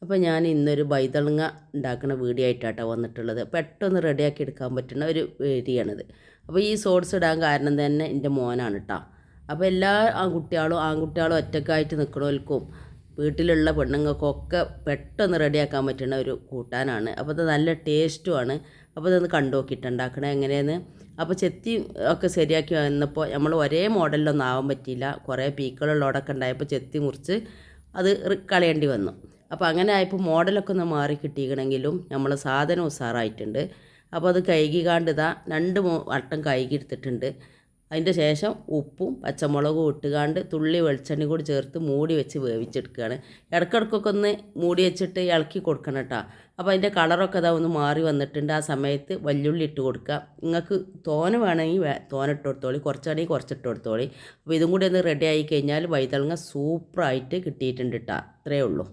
അപ്പോൾ ഞാൻ ഇന്നൊരു വൈതളങ്ങ ഉണ്ടാക്കുന്ന വീഡിയോ ആയിട്ടാണ് വന്നിട്ടുള്ളത്. പെട്ടെന്ന് റെഡിയാക്കി എടുക്കാൻ പറ്റുന്ന ഒരു വീഡിയോയാണിത്. അപ്പോൾ ഈ ഷോർട്സ് ഇടാൻ കാരണം തന്നെ എൻ്റെ മോനാണ് കേട്ടോ. അപ്പോൾ എല്ലാ ആൺകുട്ടികളും ഒറ്റക്കായിട്ട് നിൽക്കണവർക്കും വീട്ടിലുള്ള പെണ്ണുങ്ങൾക്കൊക്കെ പെട്ടെന്ന് റെഡിയാക്കാൻ പറ്റുന്ന ഒരു കൂട്ടാനാണ്. അപ്പോൾ ഇത് നല്ല ടേസ്റ്റുമാണ്. അപ്പോൾ ഇതൊന്ന് കണ്ടു നോക്കിയിട്ട് ഉണ്ടാക്കണത് എങ്ങനെയെന്ന്. അപ്പോൾ ചെത്തി ഒക്കെ ശരിയാക്കി വന്നപ്പോൾ നമ്മൾ ഒരേ മോഡലിലൊന്നും ആവാൻ പറ്റിയില്ല. കുറേ പീക്കളുള്ളോടൊക്കെ ഉണ്ടായപ്പോൾ ചെത്തി മുറിച്ച് അത് കളയേണ്ടി വന്നു. അപ്പോൾ അങ്ങനെ ആയപ്പോൾ മോഡലൊക്കെ ഒന്ന് മാറി കിട്ടിയിരിക്കണമെങ്കിലും നമ്മൾ സാധനം ഉസാറായിട്ടുണ്ട്. അപ്പോൾ അത് കഴുകിക്കാണ്ട് ഇതാ 2 വട്ടം കഴുകി എടുത്തിട്ടുണ്ട്. അതിൻ്റെ ശേഷം ഉപ്പും പച്ചമുളകും ഇട്ടുകാണ്ട് തുള്ളി വെളിച്ചെണ്ണ കൂടി ചേർത്ത് മൂടി വെച്ച് വേവിച്ചെടുക്കുകയാണ്. ഇടയ്ക്കിടയ്ക്കൊക്കെ ഒന്ന് മൂടി വെച്ചിട്ട് ഇളക്കി കൊടുക്കണം കേട്ടോ. അപ്പോൾ അതിൻ്റെ കളറൊക്കെ അതാ ഒന്ന് മാറി വന്നിട്ടുണ്ട്. ആ സമയത്ത് വല്യുള്ളി ഇട്ട് കൊടുക്കുക. നിങ്ങൾക്ക് തോന വേണമെങ്കിൽ തോന ഇട്ട് കൊടുത്തോളി, കുറച്ചാണെങ്കിൽ കുറച്ചിട്ട് കൊടുത്തോളി. അപ്പോൾ ഇതും കൂടി ഒന്ന് റെഡി ആയി കഴിഞ്ഞാൽ വൈതളങ്ങ സൂപ്പറായിട്ട് കിട്ടിയിട്ടുണ്ട് കേട്ടോ. അത്രയേ ഉള്ളൂ.